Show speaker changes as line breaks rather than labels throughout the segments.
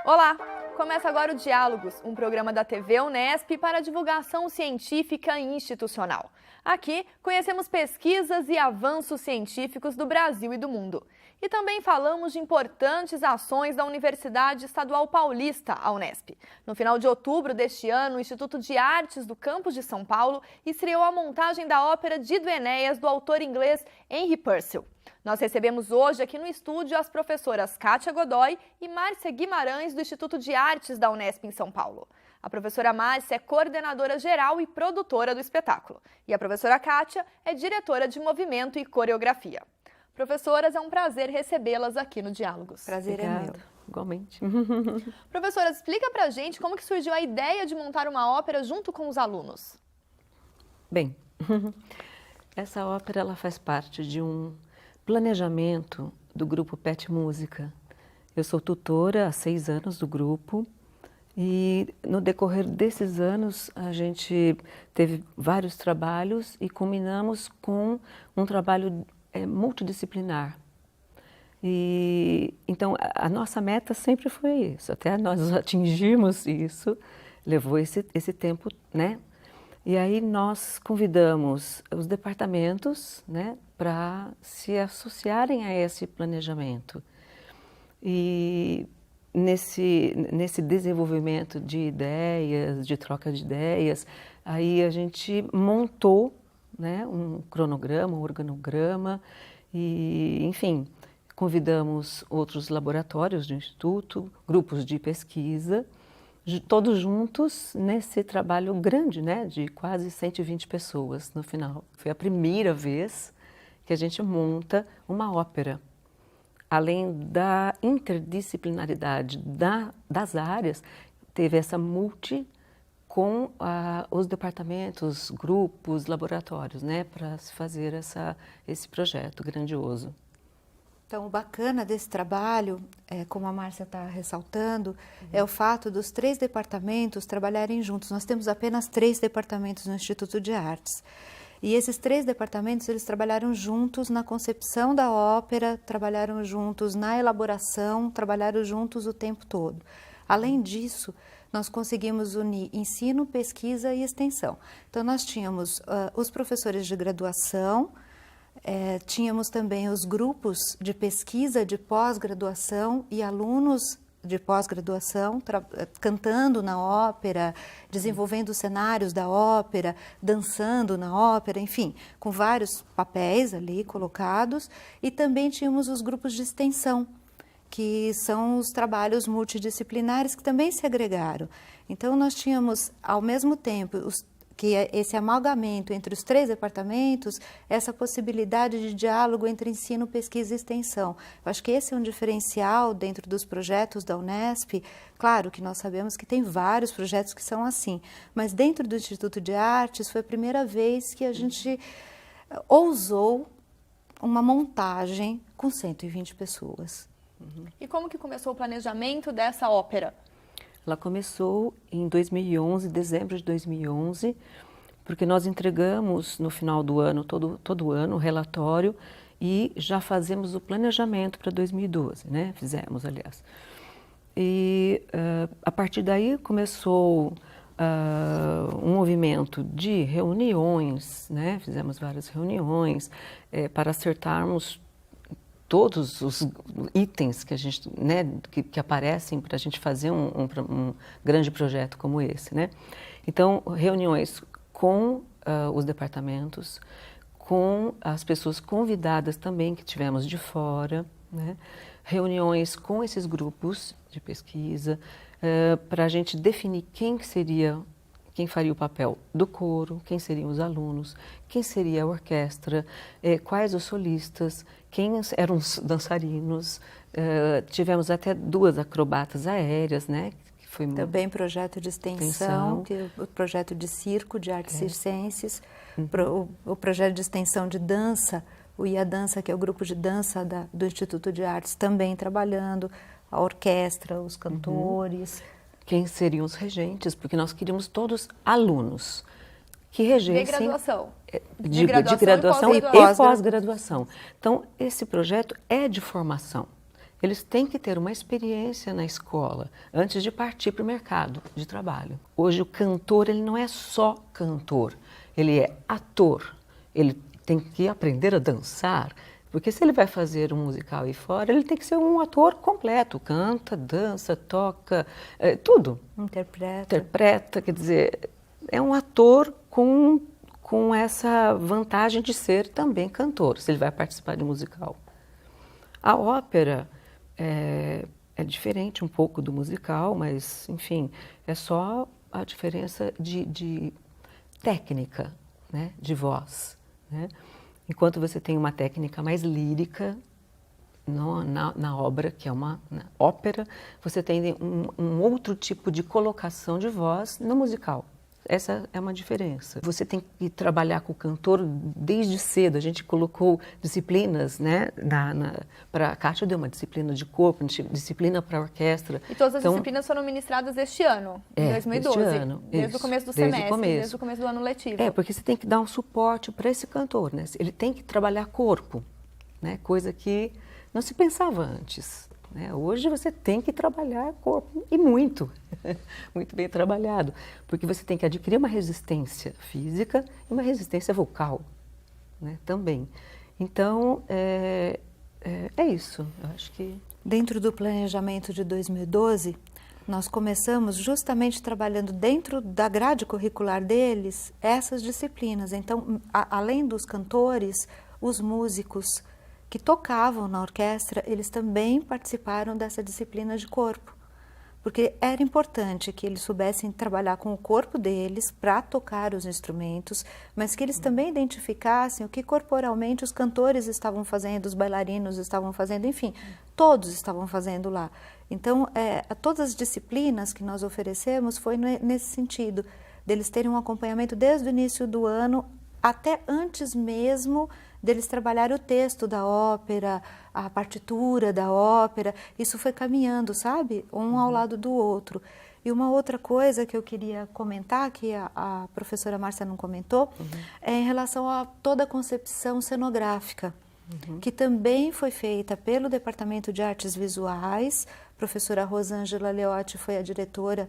Olá! Começa agora o Diálogos, um programa da TV Unesp para divulgação científica e institucional. Aqui, conhecemos pesquisas e avanços científicos do Brasil e do mundo. E também falamos de importantes ações da Universidade Estadual Paulista, a Unesp. No final de outubro deste ano, o Instituto de Artes do Campus de São Paulo estreou a montagem da ópera Dido e Enéas, do autor inglês Henry Purcell. Nós recebemos hoje aqui no estúdio as professoras Kátia Godoy e Márcia Guimarães, do Instituto de Artes da Unesp em São Paulo. A professora Márcia é coordenadora geral e produtora do espetáculo. E a professora Kátia é diretora de movimento e coreografia. Professoras, é um prazer recebê-las aqui no Diálogos.
Prazer é meu.
Igualmente.
Professoras, explica pra gente como que surgiu a ideia de montar uma ópera junto com os alunos.
Bem, essa ópera ela faz parte de um planejamento do grupo PET Música. Eu sou tutora há 6 anos do grupo e no decorrer desses anos a gente teve vários trabalhos e culminamos com um trabalho multidisciplinar. E então a nossa meta sempre foi isso, até nós atingimos isso, levou esse tempo, né? E aí nós convidamos os departamentos, né, para se associarem a esse planejamento. E nesse desenvolvimento de ideias, de troca de ideias, aí a gente montou, né, um cronograma, um organograma e, enfim, convidamos outros laboratórios do Instituto, grupos de pesquisa, todos juntos nesse trabalho grande, né, de quase 120 pessoas no final. Foi a primeira vez que a gente monta uma ópera. Além da interdisciplinaridade das áreas, teve essa multi com os departamentos, grupos, laboratórios, né, para se fazer esse projeto grandioso.
Então, o bacana desse trabalho, como a Márcia está ressaltando, é o fato dos 3 departamentos trabalharem juntos. Nós temos apenas 3 departamentos no Instituto de Artes. E esses 3 departamentos, eles trabalharam juntos na concepção da ópera, trabalharam juntos na elaboração, trabalharam juntos o tempo todo. Além disso, nós conseguimos unir ensino, pesquisa e extensão. Então, nós tínhamos os professores de graduação, tínhamos também os grupos de pesquisa de pós-graduação e alunos de pós-graduação cantando na ópera, desenvolvendo os cenários da ópera, dançando na ópera, enfim, com vários papéis ali colocados. E também tínhamos os grupos de extensão, que são os trabalhos multidisciplinares que também se agregaram. Então, nós tínhamos, ao mesmo tempo, esse amalgamento entre os 3 departamentos, essa possibilidade de diálogo entre ensino, pesquisa e extensão. Eu acho que esse é um diferencial dentro dos projetos da Unesp. Claro que nós sabemos que tem vários projetos que são assim, mas dentro do Instituto de Artes foi a primeira vez que a gente ousou uma montagem com 120 pessoas.
E como que começou o planejamento dessa ópera?
Ela começou em 2011, dezembro de 2011, porque nós entregamos no final do ano, todo ano, o relatório e já fazemos o planejamento para 2012, né? Fizemos, aliás. E a partir daí começou um movimento de reuniões, né? Fizemos várias reuniões para acertarmos todos os itens que a gente, né, que aparecem para a gente fazer um grande projeto como esse, né? Então, reuniões com os departamentos, com as pessoas convidadas também que tivemos de fora, né? Reuniões com esses grupos de pesquisa para a gente definir quem faria o papel do coro, quem seriam os alunos, quem seria a orquestra, quais os solistas, quem eram os dançarinos. Tivemos até 2 acrobatas aéreas, né? Que foi
também projeto de extensão, o projeto de circo, de artes circenses, o projeto de extensão de dança, o IA Dança, que é o grupo de dança do Instituto de Artes, também trabalhando, a orquestra, os cantores.
Quem seriam os regentes, porque nós queríamos todos alunos que regessem...
De graduação.
De graduação e pós-graduação. Então, esse projeto é de formação. eles têm que ter uma experiência na escola antes de partir para o mercado de trabalho. Hoje o cantor, ele não é só cantor, ele é ator, ele tem que aprender a dançar, porque se ele vai fazer um musical aí fora, ele tem que ser um ator completo, canta, dança, toca, tudo. Interpreta, quer dizer, é um ator com essa vantagem de ser também cantor, se ele vai participar de um musical. A ópera é diferente um pouco do musical, mas, enfim, é só a diferença de técnica, né, de voz, né? Enquanto você tem uma técnica mais lírica na obra, que é uma ópera, você tem um outro tipo de colocação de voz no musical. Essa é uma diferença. Você tem que trabalhar com o cantor desde cedo. A gente colocou disciplinas, né? Para a Kátia deu uma disciplina de corpo, disciplina para a orquestra.
E todas as disciplinas foram ministradas este ano, em 2012.
Este ano,
desde o começo do semestre, desde o começo do ano letivo.
Porque você tem que dar um suporte para esse cantor, né? Ele tem que trabalhar corpo, né? Coisa que não se pensava antes. Hoje você tem que trabalhar corpo, e muito, muito bem trabalhado, porque você tem que adquirir uma resistência física e uma resistência vocal, né, também. Então, é isso, eu acho que...
Dentro do planejamento de 2012, nós começamos justamente trabalhando dentro da grade curricular deles essas disciplinas. Então, além dos cantores, os músicos que tocavam na orquestra, eles também participaram dessa disciplina de corpo, porque era importante que eles soubessem trabalhar com o corpo deles para tocar os instrumentos, mas que eles também identificassem o que corporalmente os cantores estavam fazendo, os bailarinos estavam fazendo, enfim, todos estavam fazendo lá. Então, todas as disciplinas que nós oferecemos foi nesse sentido, deles terem um acompanhamento desde o início do ano até antes mesmo deles trabalharem o texto da ópera, a partitura da ópera. Isso foi caminhando, sabe? Um ao lado do outro. E uma outra coisa que eu queria comentar, que a professora Márcia não comentou, é em relação a toda a concepção cenográfica, que também foi feita pelo Departamento de Artes Visuais. A professora Rosângela Leotti foi a diretora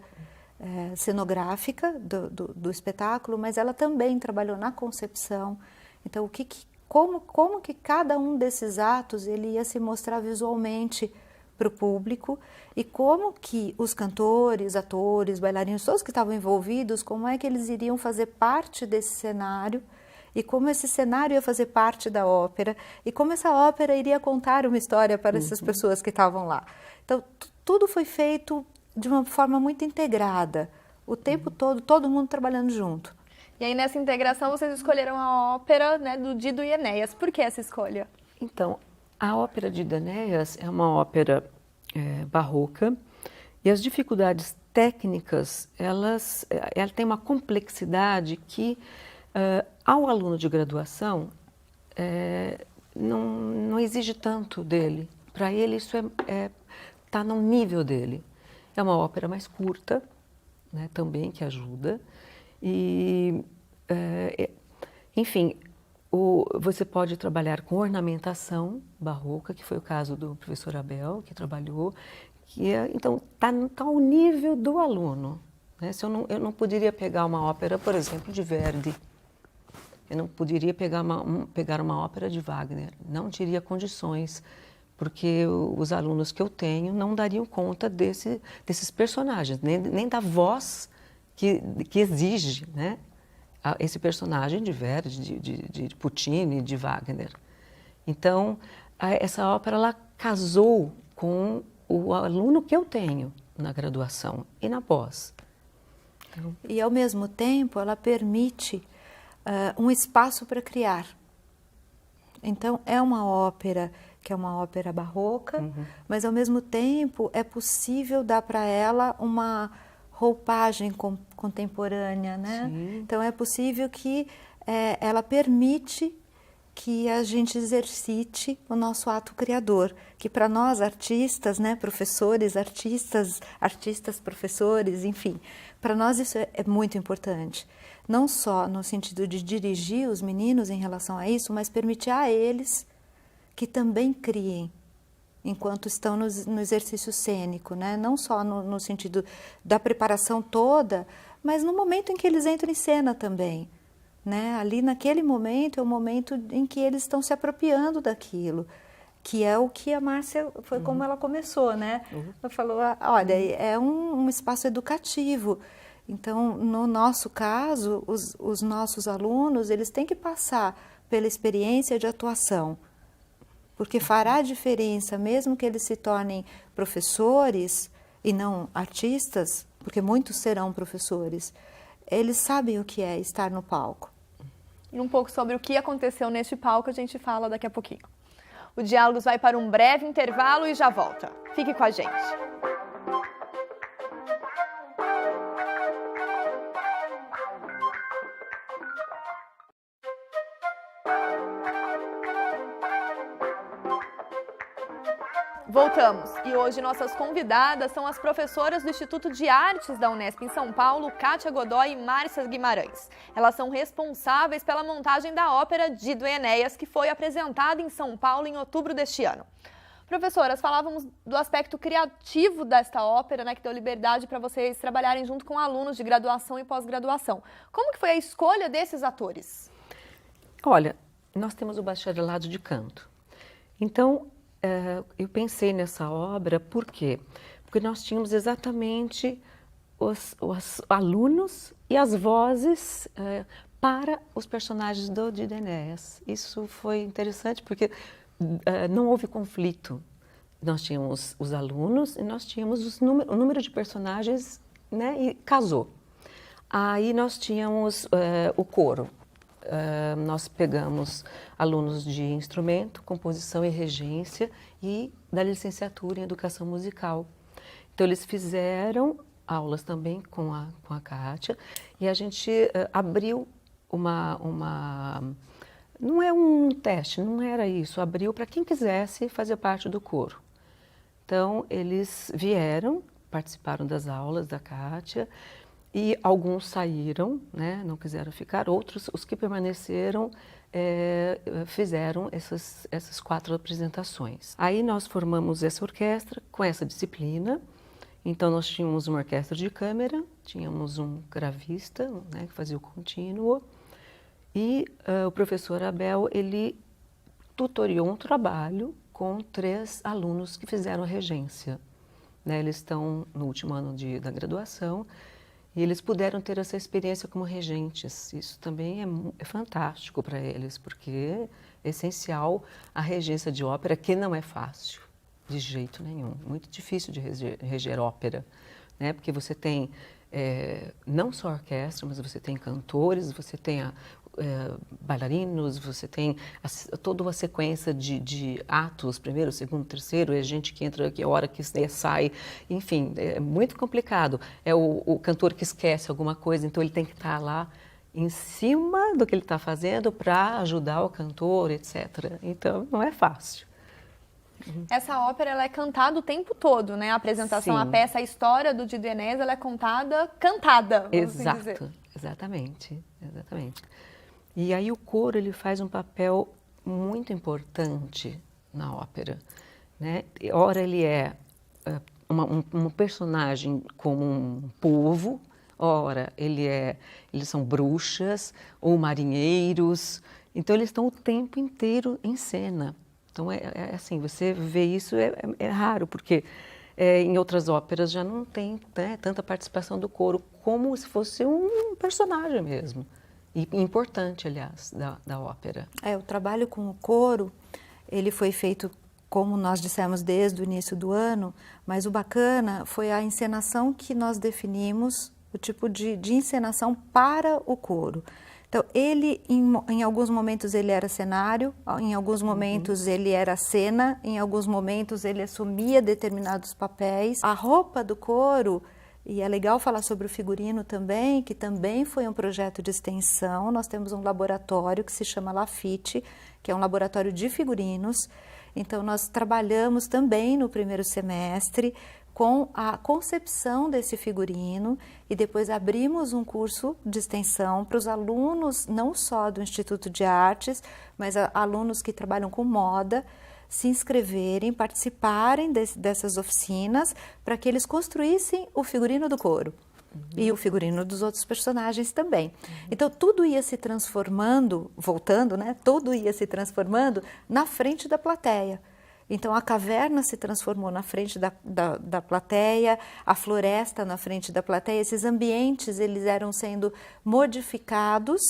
cenográfica do espetáculo, mas ela também trabalhou na concepção. Então, como que cada um desses atos ele ia se mostrar visualmente para o público e como que os cantores, atores, bailarinos, todos que estavam envolvidos, como é que eles iriam fazer parte desse cenário e como esse cenário ia fazer parte da ópera e como essa ópera iria contar uma história para essas pessoas que estavam lá. Então, tudo foi feito de uma forma muito integrada, o tempo todo mundo trabalhando junto.
E aí, nessa integração, vocês escolheram a ópera, né, do Dido e Enéas. Por que essa escolha?
Então, a ópera de Enéas é uma ópera barroca e as dificuldades técnicas, ela tem uma complexidade que, ao aluno de graduação, não exige tanto dele. Para ele, isso está no nível dele. É uma ópera mais curta, né, também, que ajuda. E, enfim, você pode trabalhar com ornamentação barroca, que foi o caso do professor Abel, que trabalhou, então está ao nível do aluno, né? Eu não poderia pegar uma ópera, por exemplo, de Verdi, eu não poderia pegar uma ópera de Wagner, não teria condições, porque os alunos que eu tenho não dariam conta desses personagens, nem da voz que exige, né, esse personagem de Verdi, de Puccini, de Wagner. Então, essa ópera ela casou com o aluno que eu tenho na graduação e na pós. Então,
e, ao mesmo tempo, ela permite um espaço para criar. Então, é uma ópera que é uma ópera barroca, mas, ao mesmo tempo, é possível dar para ela uma roupagem contemporânea, né?
Sim.
Então é possível que ela permite que a gente exercite o nosso ato criador, que para nós artistas, né, professores, artistas, professores, enfim, para nós isso é muito importante. Não só no sentido de dirigir os meninos em relação a isso, mas permitir a eles que também criem. enquanto estão no exercício cênico, né? Não só no sentido da preparação toda, mas no momento em que eles entram em cena também. Né? Ali naquele momento é o momento em que eles estão se apropriando daquilo, que é o que a Márcia, foi como ela começou, né? Ela falou, olha, é um espaço educativo. Então, no nosso caso, os nossos alunos, eles têm que passar pela experiência de atuação, porque fará diferença, mesmo que eles se tornem professores e não artistas, porque muitos serão professores, eles sabem o que é estar no palco.
E um pouco sobre o que aconteceu neste palco a gente fala daqui a pouquinho. O Diálogos vai para um breve intervalo e já volta. Fique com a gente. Voltamos e hoje nossas convidadas são as professoras do Instituto de Artes da Unesp em São Paulo, Kátia Godoy e Márcia Guimarães. Elas são responsáveis pela montagem da ópera Dido e Enéas, que foi apresentada em São Paulo em outubro deste ano. Professoras, falávamos do aspecto criativo desta ópera, né, que deu liberdade para vocês trabalharem junto com alunos de graduação e pós-graduação. Como que foi a escolha desses atores?
Olha, nós temos o bacharelado de canto. Então, eu pensei nessa obra, por quê? Porque nós tínhamos exatamente os alunos e as vozes para os personagens do Dido e Enéas. Isso foi interessante porque não houve conflito. Nós tínhamos os alunos e nós tínhamos o número de personagens, né, e casou. Aí nós tínhamos o coro. Nós pegamos alunos de instrumento, composição e regência e da licenciatura em educação musical. Então, eles fizeram aulas também com a Kátia e a gente abriu não é um teste, não era isso, abriu para quem quisesse fazer parte do coro. Então, eles vieram, participaram das aulas da Kátia, e alguns saíram, né, não quiseram ficar, outros, os que permaneceram, fizeram essas 4 apresentações. Aí nós formamos essa orquestra com essa disciplina, então nós tínhamos uma orquestra de câmara, tínhamos um gravista, né, que fazia o contínuo, e o professor Abel, ele tutoriou um trabalho com 3 alunos que fizeram a regência. Né, eles estão no último ano da graduação, e eles puderam ter essa experiência como regentes. Isso também é fantástico para eles, porque é essencial a regência de ópera, que não é fácil, de jeito nenhum. Muito difícil de reger ópera, né? Porque você tem não só orquestra, mas você tem cantores, você tem bailarinos, você tem toda uma sequência de atos, primeiro, segundo, terceiro, é gente que entra, que é a hora que sai, enfim, é muito complicado. É o cantor que esquece alguma coisa, então ele tem que estar lá em cima do que ele está fazendo para ajudar o cantor, etc. Então, não é fácil.
Essa ópera ela é cantada o tempo todo, né? A apresentação,
Sim.
A peça, a história do Dido e Enéas, ela é contada, cantada, vamos assim dizer.
Exatamente. E aí o coro ele faz um papel muito importante na ópera, né? Ora ele é um personagem como um povo, ora eles são bruxas ou marinheiros, então eles estão o tempo inteiro em cena. Então é assim, você vê isso é raro, porque em outras óperas já não tem, né, tanta participação do coro, como se fosse um personagem mesmo. E importante, aliás, da ópera.
O trabalho com o coro, ele foi feito, como nós dissemos, desde o início do ano, mas o bacana foi a encenação que nós definimos, o tipo de encenação para o coro. Então, ele, em alguns momentos, ele era cenário, em alguns momentos ele era cena, em alguns momentos ele assumia determinados papéis. A roupa do coro... E é legal falar sobre o figurino também, que também foi um projeto de extensão. Nós temos um laboratório que se chama Lafite, que é um laboratório de figurinos. Então, nós trabalhamos também no primeiro semestre com a concepção desse figurino e depois abrimos um curso de extensão para os alunos, não só do Instituto de Artes, mas alunos que trabalham com moda, se inscreverem, participarem dessas oficinas para que eles construíssem o figurino do coro. E o figurino dos outros personagens também. Então, tudo ia se transformando, voltando, né? Tudo ia se transformando na frente da plateia. Então, a caverna se transformou na frente da plateia, a floresta na frente da plateia. Esses ambientes, eles eram sendo modificados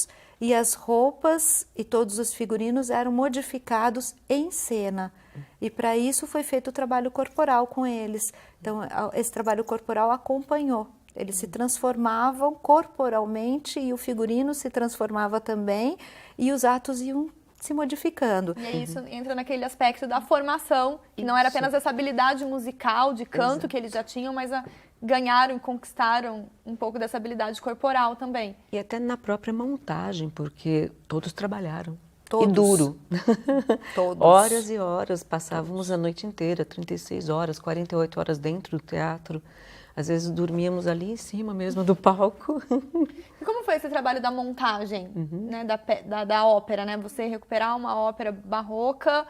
e as roupas e todos os figurinos eram modificados em cena. E para isso foi feito o trabalho corporal com eles. Então, esse trabalho corporal acompanhou. Eles se transformavam corporalmente e o figurino se transformava também e os atos iam se modificando.
E aí isso entra naquele aspecto da formação, que não era apenas essa habilidade musical, de canto que eles já tinham, mas ganharam e conquistaram um pouco dessa habilidade corporal também.
E até na própria montagem, porque todos trabalharam.
Todos.
E duro.
Todos.
Horas e horas, passávamos a noite inteira, 36 horas, 48 horas dentro do teatro. Às vezes dormíamos ali em cima mesmo do palco.
E como foi esse trabalho da montagem, né, da ópera, né? Você recuperar uma ópera barroca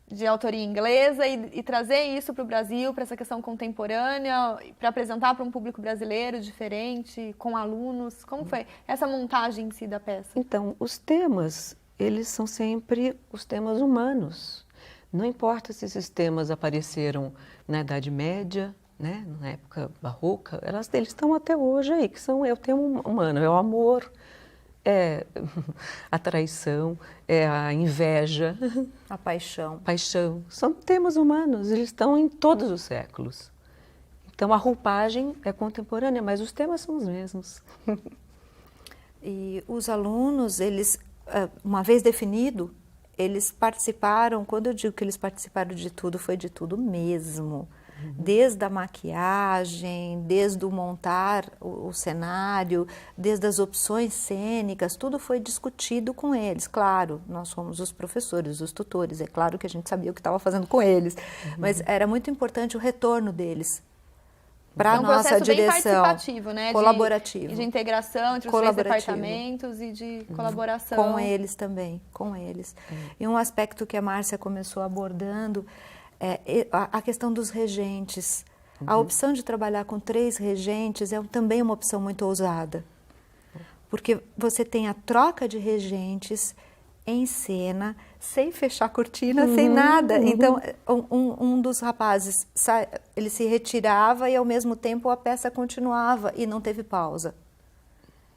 de autoria inglesa e trazer isso para o Brasil, para essa questão contemporânea, para apresentar para um público brasileiro diferente, com alunos. Como foi essa montagem em si da peça?
Então, os temas, eles são sempre os temas humanos. Não importa se esses temas apareceram na Idade Média, né, na época barroca, eles estão até hoje aí, que é o tema humano, é o amor, é a traição, é a inveja,
a paixão.
Paixão. São temas humanos, eles estão em todos os séculos. Então a roupagem é contemporânea, mas os temas são os mesmos.
E os alunos, eles, uma vez definido, eles participaram, quando eu digo que eles participaram de tudo, foi de tudo mesmo. Desde a maquiagem, desde o montar o cenário, desde as opções cênicas, tudo foi discutido com eles. Claro, nós fomos os professores, os tutores, é claro que a gente sabia o que estava fazendo com eles, mas era muito importante o retorno deles para a nossa direção.
É um processo bem participativo, né?
Colaborativo.
De integração entre os três departamentos e de colaboração.
Com eles também, com eles. E um aspecto que a Márcia começou abordando a questão dos regentes. A opção de trabalhar com 3 regentes é também uma opção muito ousada, porque você tem a troca de regentes em cena, sem fechar cortina, sem nada. Então, um dos rapazes, ele se retirava e ao mesmo tempo a peça continuava e não teve pausa.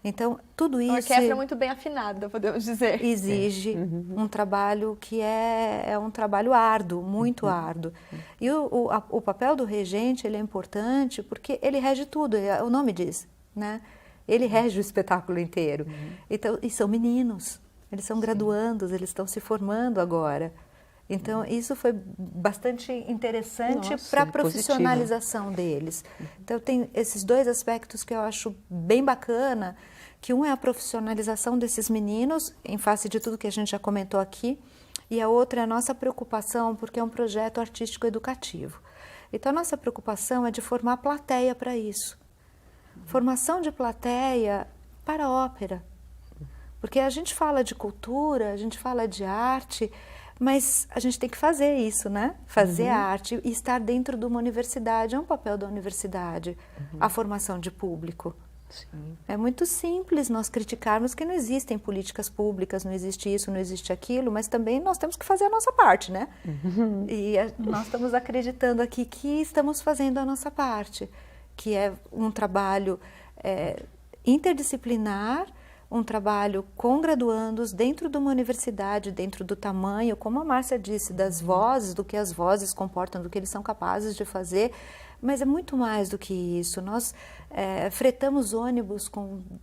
Então, tudo isso...
Uma orquestra muito bem afinada, podemos dizer.
Exige um trabalho que é um trabalho árduo, muito árduo. E o papel do regente, ele é importante porque ele rege tudo, o nome diz, né? Ele rege o espetáculo inteiro. Então, e são meninos, eles são graduandos, eles estão se formando agora. Então, isso foi bastante interessante para a profissionalização deles. Então, tem esses 2 aspectos que eu acho bem bacana, que um é a profissionalização desses meninos, em face de tudo que a gente já comentou aqui, e a outra é a nossa preocupação, porque é um projeto artístico educativo. Então, a nossa preocupação é de formar plateia para isso. Formação de plateia para a ópera. Porque a gente fala de cultura, a gente fala de arte, mas a gente tem que fazer isso, né? Fazer a arte e estar dentro de uma universidade. É um papel da universidade, a formação de público.
Sim.
É muito simples nós criticarmos que não existem políticas públicas, não existe isso, não existe aquilo, mas também nós temos que fazer a nossa parte, né? E nós estamos acreditando aqui que estamos fazendo a nossa parte, que é um trabalho interdisciplinar, um trabalho com graduandos dentro de uma universidade, dentro do tamanho, como a Márcia disse, das vozes, do que as vozes comportam, do que eles são capazes de fazer, mas é muito mais do que isso. Nós fretamos ônibus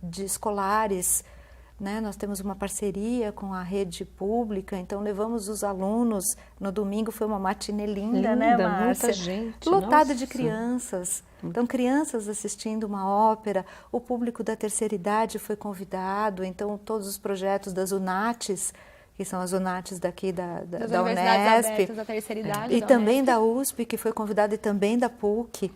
de escolares, né? Nós temos uma parceria com a rede pública, então levamos os alunos, no domingo foi uma matinê linda, né, Márcia?
Muita gente,
lotada de crianças. Então, crianças assistindo uma ópera, o público da terceira idade foi convidado, então todos os projetos das UNATs, que são as UNATs daqui da Unesp,
da terceira idade,
e
da
também
Unesp.
da USP, que foi convidada, e também da PUC.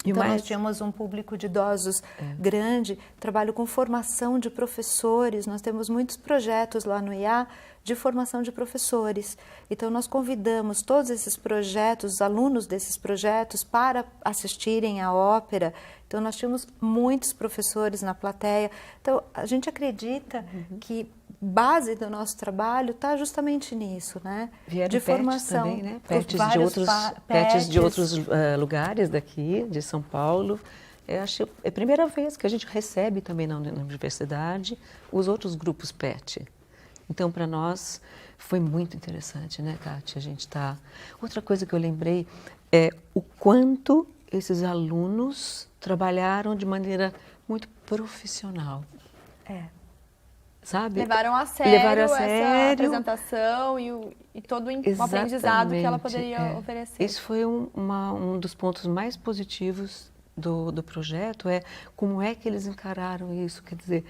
Então, nós tínhamos um público de idosos grande, trabalho com formação de professores, nós temos muitos projetos lá no IA de formação de professores. Então, nós convidamos todos esses projetos, os alunos desses projetos, para assistirem à ópera. Então, nós tínhamos muitos professores na plateia. Então, a gente acredita que base do nosso trabalho está justamente nisso, né?
Vieram
de
pets
formação.
também, né? Pets de outros lugares daqui, de São Paulo. Eu acho é a primeira vez que a gente recebe também na universidade os outros grupos PET. Então, para nós, foi muito interessante, né, Kátia? A gente está... Outra coisa que eu lembrei é o quanto esses alunos trabalharam de maneira muito profissional. Sabe?
Levaram a sério essa apresentação e todo o aprendizado que ela poderia oferecer.
Esse foi um dos pontos mais positivos do projeto, como é que eles encararam isso. Quer dizer,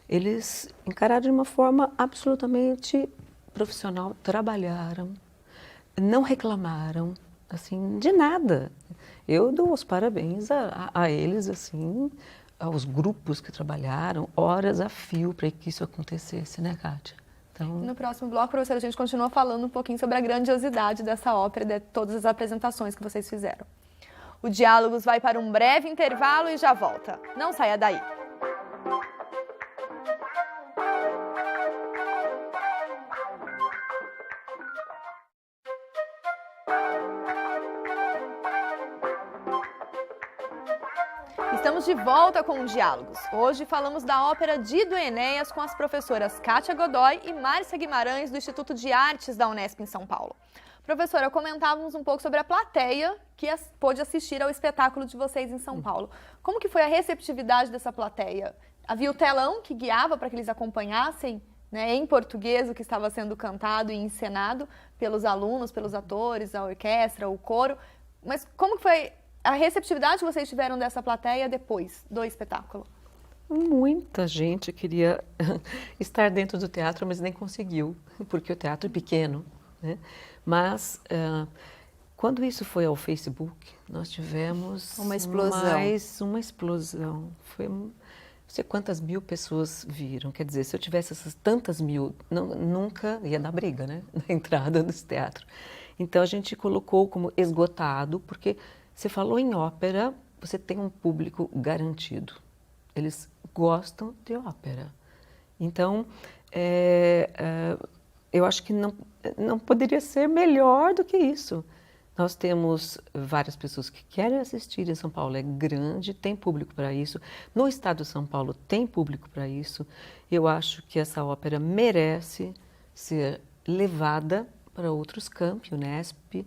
eles encararam de uma forma absolutamente profissional, trabalharam, não reclamaram, assim, de nada. Eu dou os parabéns a eles, assim, aos grupos que trabalharam, horas a fio para que isso acontecesse, né, Kátia? Então...
No próximo bloco, professora, a gente continua falando um pouquinho sobre a grandiosidade dessa ópera, de todas as apresentações que vocês fizeram. O Diálogos vai para um breve intervalo e já volta. Não saia daí. Estamos de volta com o Diálogos. Hoje falamos da ópera Dido e Enéas com as professoras Kátia Godoy e Márcia Guimarães, do Instituto de Artes da Unesp em São Paulo. Professora, comentávamos um pouco sobre a plateia que pôde assistir ao espetáculo de vocês em São Paulo. Como que foi a receptividade dessa plateia? Havia o telão que guiava para que eles acompanhassem, né, em português o que estava sendo cantado e encenado pelos alunos, pelos atores, a orquestra, o coro. Mas como que foi a receptividade que vocês tiveram dessa plateia depois do espetáculo?
Muita gente queria estar dentro do teatro, mas nem conseguiu, porque o teatro é pequeno, né? Mas, quando isso foi ao Facebook, nós tivemos
uma explosão.
Mais uma explosão. Foi, não sei quantas mil pessoas viram. Quer dizer, se eu tivesse essas tantas mil, nunca ia dar briga, né? Na entrada desse teatro. Então, a gente colocou como esgotado, porque você falou em ópera, você tem um público garantido. Eles gostam de ópera. Então, eu acho que não poderia ser melhor do que isso. Nós temos várias pessoas que querem assistir em São Paulo, é grande, tem público para isso. No estado de São Paulo tem público para isso. Eu acho que essa ópera merece ser levada para outros campi, Unesp,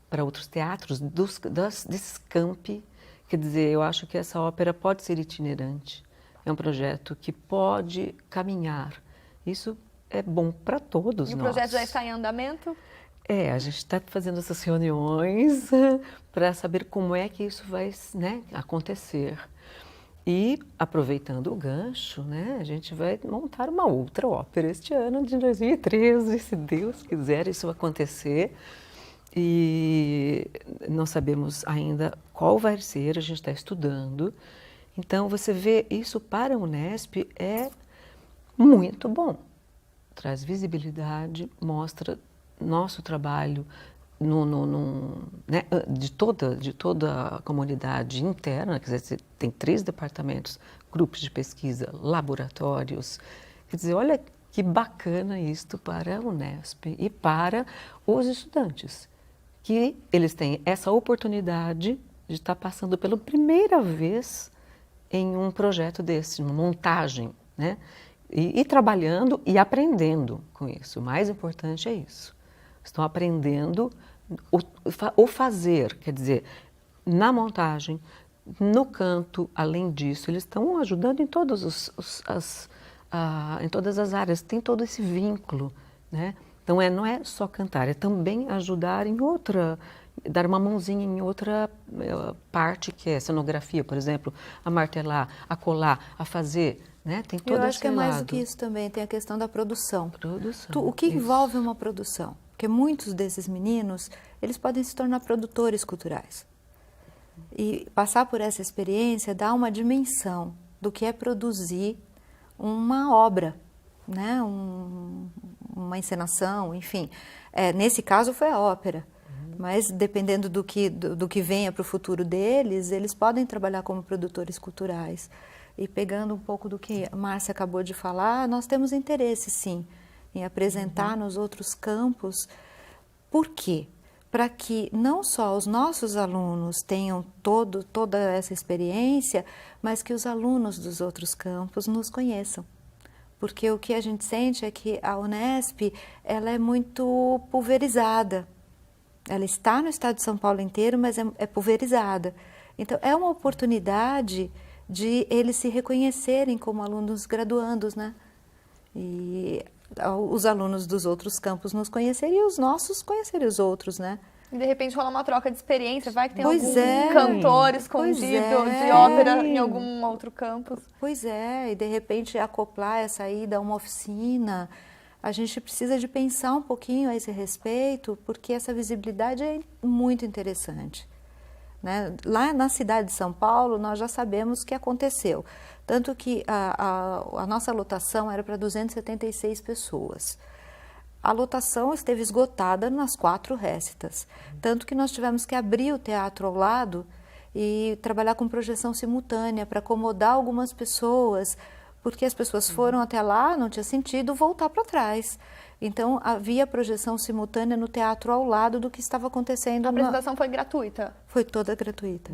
para outros teatros desses campi. Quer dizer, eu acho que essa ópera pode ser itinerante. É um projeto que pode caminhar. Isso é bom para todos nós.
E o projeto já está em andamento?
A gente está fazendo essas reuniões para saber como é que isso vai, né, acontecer. E, aproveitando o gancho, né, a gente vai montar uma outra ópera este ano de 2013, se Deus quiser isso acontecer. E não sabemos ainda qual vai ser, a gente está estudando. Então, você vê isso para a Unesp é muito bom. Traz visibilidade, mostra nosso trabalho né, de toda a comunidade interna. Quer dizer, tem 3 departamentos, grupos de pesquisa, laboratórios. Quer dizer, olha que bacana isto para a Unesp e para os estudantes, que eles têm essa oportunidade de estar passando pela primeira vez em um projeto desse, uma montagem, né? E trabalhando e aprendendo com isso. O mais importante é isso. Estão aprendendo o fazer, quer dizer, na montagem, no canto, além disso, eles estão ajudando em todas em todas as áreas, tem todo esse vínculo, né? Então, não é só cantar, é também ajudar em outra, dar uma mãozinha em outra parte, que é cenografia, por exemplo, a martelar, a colar, a fazer, né? Tem todo esse lado.
Eu acho que é mais do que isso também, tem a questão da produção.
Produção.
O que envolve uma produção? Porque muitos desses meninos, eles podem se tornar produtores culturais. E passar por essa experiência dá uma dimensão do que é produzir uma obra, né? uma encenação, enfim. Nesse caso foi a ópera, mas dependendo do que venha para o futuro deles, eles podem trabalhar como produtores culturais. E pegando um pouco do que a Márcia acabou de falar, nós temos interesse, sim, em apresentar nos outros campos. Por quê? Para que não só os nossos alunos tenham toda essa experiência, mas que os alunos dos outros campos nos conheçam. Porque o que a gente sente é que a Unesp ela é muito pulverizada. Ela está no estado de São Paulo inteiro, mas é pulverizada. Então, é uma oportunidade de eles se reconhecerem como alunos graduandos, né? E os alunos dos outros campos nos conhecerem e os nossos conhecerem os outros, né?
E de repente rolar uma troca de experiência, vai que tem
Pois
algum
é.
cantor escondido de ópera em algum outro campus.
Pois é, e de repente acoplar essa ida a uma oficina. A gente precisa de pensar um pouquinho a esse respeito, porque essa visibilidade é muito interessante. Né? Lá na cidade de São Paulo, nós já sabemos o que aconteceu. Tanto que a nossa lotação era para 276 pessoas. A lotação esteve esgotada nas 4 récitas. Tanto que nós tivemos que abrir o teatro ao lado e trabalhar com projeção simultânea para acomodar algumas pessoas, porque as pessoas foram até lá, não tinha sentido voltar para trás. Então, havia projeção simultânea no teatro ao lado do que estava acontecendo.
A apresentação foi gratuita?
Foi toda gratuita.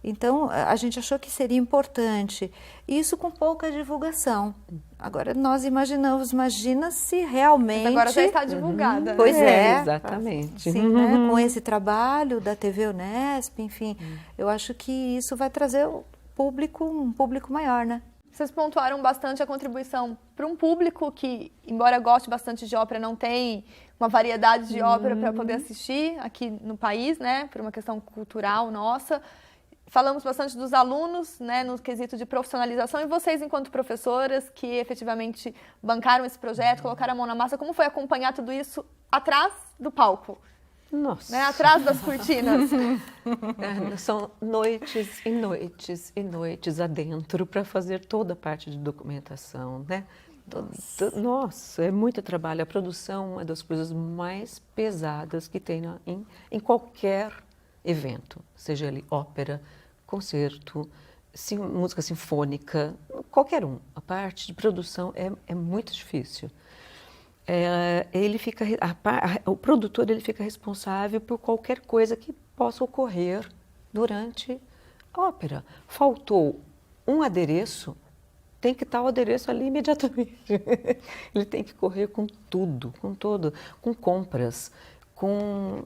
Então, a gente achou que seria importante, isso com pouca divulgação. Agora, nós imagina se realmente...
Mas agora já está divulgada.
Pois é.
Exatamente.
Sim, né? Com esse trabalho da TV Unesp, enfim, eu acho que isso vai trazer um público maior, né?
Vocês pontuaram bastante a contribuição para um público que, embora goste bastante de ópera, não tem uma variedade de ópera para poder assistir aqui no país, né? Por uma questão cultural nossa. Falamos bastante dos alunos, né, no quesito de profissionalização, e vocês, enquanto professoras, que efetivamente bancaram esse projeto, colocaram a mão na massa, como foi acompanhar tudo isso atrás do palco?
Nossa!
Né, atrás das cortinas?
São noites e noites e noites adentro para fazer toda a parte de documentação, né? Nossa, é muito trabalho. A produção é uma das coisas mais pesadas que tem em qualquer evento, seja ele ópera, concerto, música sinfônica, qualquer um. A parte de produção é muito difícil. O produtor ele fica responsável por qualquer coisa que possa ocorrer durante a ópera. Faltou um adereço, tem que estar o adereço ali imediatamente. Ele tem que correr com tudo, com compras, com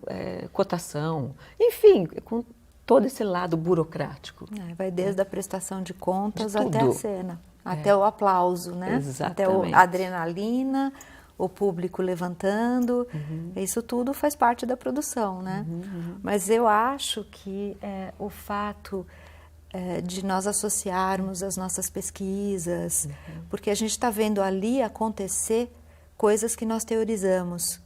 cotação, enfim, com todo esse lado burocrático.
Vai desde a prestação de contas
De
até a cena, até o aplauso, né?
Exatamente.
Até a adrenalina, o público levantando, isso tudo faz parte da produção, né? Mas eu acho que o fato de nós associarmos as nossas pesquisas, porque a gente está vendo ali acontecer coisas que nós teorizamos.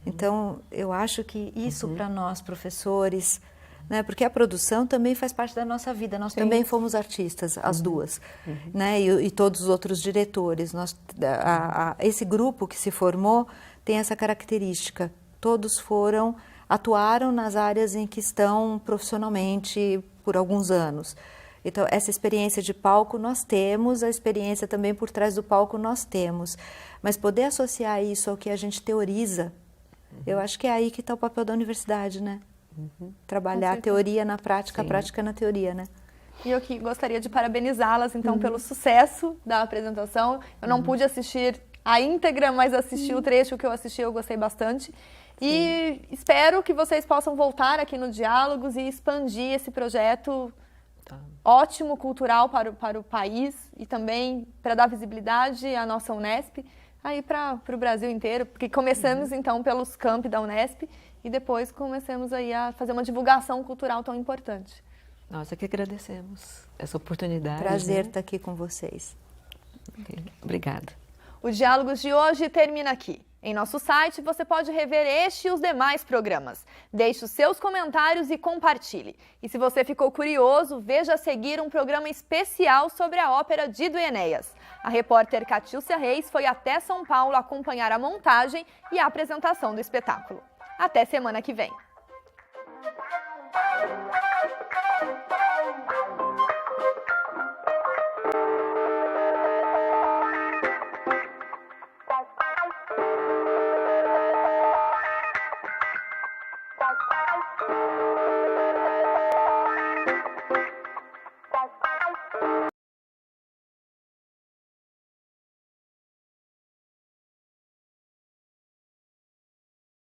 Então, eu acho que isso para nós, professores, né, porque a produção também faz parte da nossa vida, nós também fomos artistas, as duas, né, e todos os outros diretores. Esse grupo que se formou tem essa característica, todos atuaram nas áreas em que estão profissionalmente por alguns anos. Então, essa experiência de palco nós temos, a experiência também por trás do palco nós temos, mas poder associar isso ao que a gente teoriza, eu acho que é aí que está o papel da universidade, né? Trabalhar a teoria na prática, a prática na teoria, né?
E eu que gostaria de parabenizá-las, então, pelo sucesso da apresentação. Eu não pude assistir a íntegra, mas assisti o trecho que eu assisti, eu gostei bastante. E espero que vocês possam voltar aqui no Diálogos e expandir esse projeto ótimo, cultural para o país e também para dar visibilidade à nossa Unesp, aí para o Brasil inteiro, porque começamos então pelos campi da Unesp e depois começamos aí a fazer uma divulgação cultural tão importante.
Nós é que agradecemos essa oportunidade.
Prazer estar aqui com vocês.
Obrigada.
O Diálogos de hoje termina aqui. Em nosso site você pode rever este e os demais programas. Deixe os seus comentários e compartilhe. E se você ficou curioso, veja a seguir um programa especial sobre a ópera Dido e Enéas. A repórter Catiúcia Reis foi até São Paulo acompanhar a montagem e a apresentação do espetáculo. Até semana que vem!